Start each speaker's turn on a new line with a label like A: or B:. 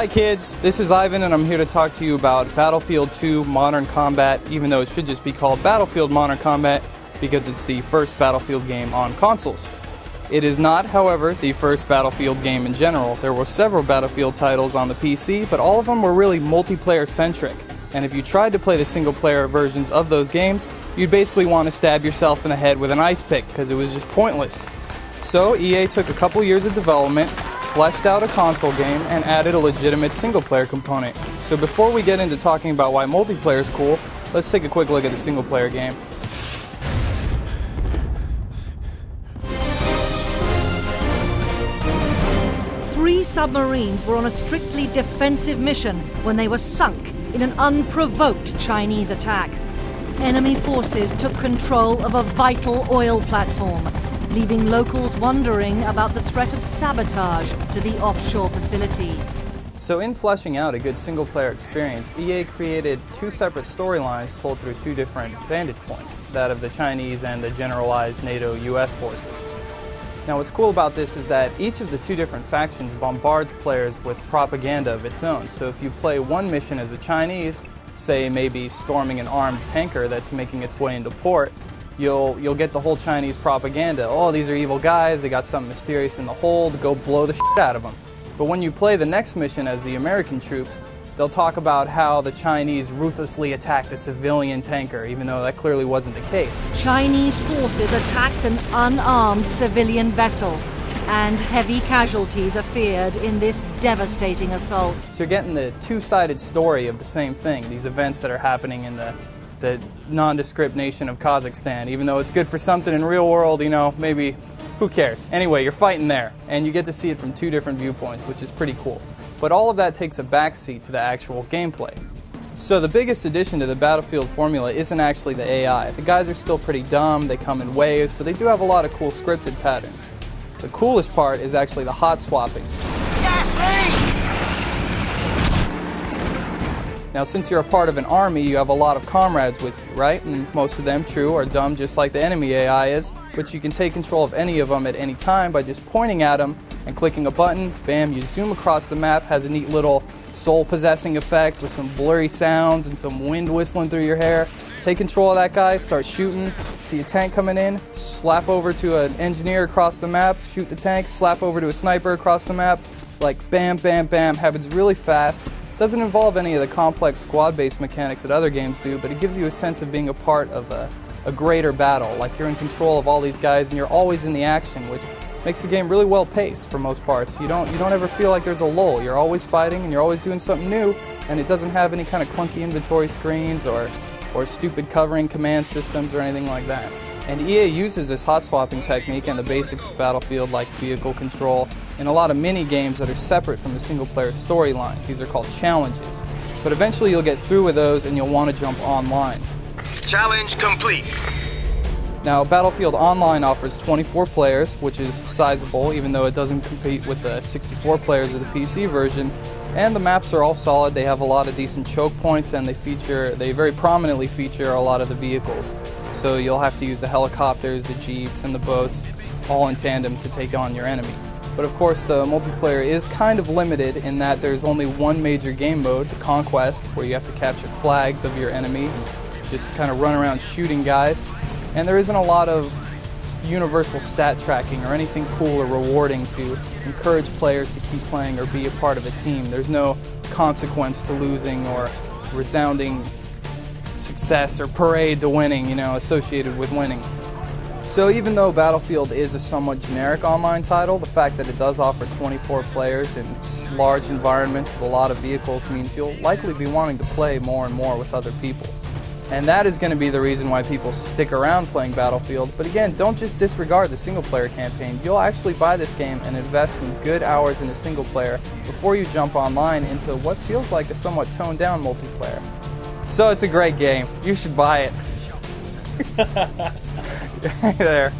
A: Hi kids, this is Ivan and I'm here to talk to you about Battlefield 2 Modern Combat, even though it should just be called Battlefield Modern Combat because it's the first Battlefield game on consoles. It is not, however, the first Battlefield game in general. There were several Battlefield titles on the PC, but all of them were really multiplayer centric. And if you tried to play the single player versions of those games, you'd basically want to stab yourself in the head with an ice pick because it was just pointless. So EA took a couple years of development, fleshed out a console game, and added a legitimate single-player component. So before we get into talking about why multiplayer is cool, let's take a quick look at the single-player game.
B: Three submarines were on a strictly defensive mission when they were sunk in an unprovoked Chinese attack. Enemy forces took control of a vital oil platform, leaving locals wondering about the threat of sabotage to the offshore facility.
A: So in fleshing out a good single-player experience, EA created two separate storylines told through two different vantage points, that of the Chinese and the generalized NATO-US forces. Now what's cool about this is that each of the two different factions bombards players with propaganda of its own. So if you play one mission as a Chinese, say maybe storming an armed tanker that's making its way into port, you'll get the whole Chinese propaganda. Oh, these are evil guys, they got something mysterious in the hold, go blow the shit out of them. But when you play the next mission as the American troops, they'll talk about how the Chinese ruthlessly attacked a civilian tanker, even though that clearly wasn't the case.
B: Chinese forces attacked an unarmed civilian vessel, and heavy casualties are feared in this devastating assault.
A: So you're getting the two-sided story of the same thing, these events that are happening in the nondescript nation of Kazakhstan. Even though it's good for something in real world, you know, maybe, who cares? Anyway, you're fighting there, and you get to see it from two different viewpoints, which is pretty cool. But all of that takes a backseat to the actual gameplay. So the biggest addition to the Battlefield formula isn't actually the AI. The guys are still pretty dumb, they come in waves, but they do have a lot of cool scripted patterns. The coolest part is actually the hot swapping.
C: Gas leak!
A: Now, since you're a part of an army, you have a lot of comrades with you, right? And most of them, true, are dumb just like the enemy AI is, but you can take control of any of them at any time by just pointing at them and clicking a button. Bam, you zoom across the map, has a neat little soul-possessing effect with some blurry sounds and some wind whistling through your hair. Take control of that guy, start shooting, see a tank coming in, slap over to an engineer across the map, shoot the tank, slap over to a sniper across the map, like bam, bam, bam, happens really fast. Doesn't involve any of the complex squad-based mechanics that other games do, but it gives you a sense of being a part of a greater battle, like you're in control of all these guys and you're always in the action, which makes the game really well paced for most parts. You don't ever feel like there's a lull. You're always fighting and you're always doing something new, and it doesn't have any kind of clunky inventory screens or stupid covering command systems or anything like that. And EA uses this hot swapping technique and the basics of Battlefield, like vehicle control, in a lot of mini games that are separate from the single player storyline. These are called challenges. But eventually you'll get through with those and you'll want to jump online.
C: Challenge complete.
A: Now, Battlefield Online offers 24 players, which is sizable, even though it doesn't compete with the 64 players of the PC version. And the maps are all solid. They have a lot of decent choke points, and they very prominently feature a lot of the vehicles. So you'll have to use the helicopters, the jeeps, and the boats, all in tandem to take on your enemy. But of course, the multiplayer is kind of limited in that there's only one major game mode, the Conquest, where you have to capture flags of your enemy and just kind of run around shooting guys. And there isn't a lot of universal stat tracking or anything cool or rewarding to encourage players to keep playing or be a part of a team. There's no consequence to losing or resounding success or parade to winning, you know, associated with winning. So even though Battlefield is a somewhat generic online title, the fact that it does offer 24 players in large environments with a lot of vehicles means you'll likely be wanting to play more and more with other people. And that is going to be the reason why people stick around playing Battlefield. But again, don't just disregard the single-player campaign. You'll actually buy this game and invest some good hours in the single-player before you jump online into what feels like a somewhat toned-down multiplayer. So it's a great game. You should buy it. Right there.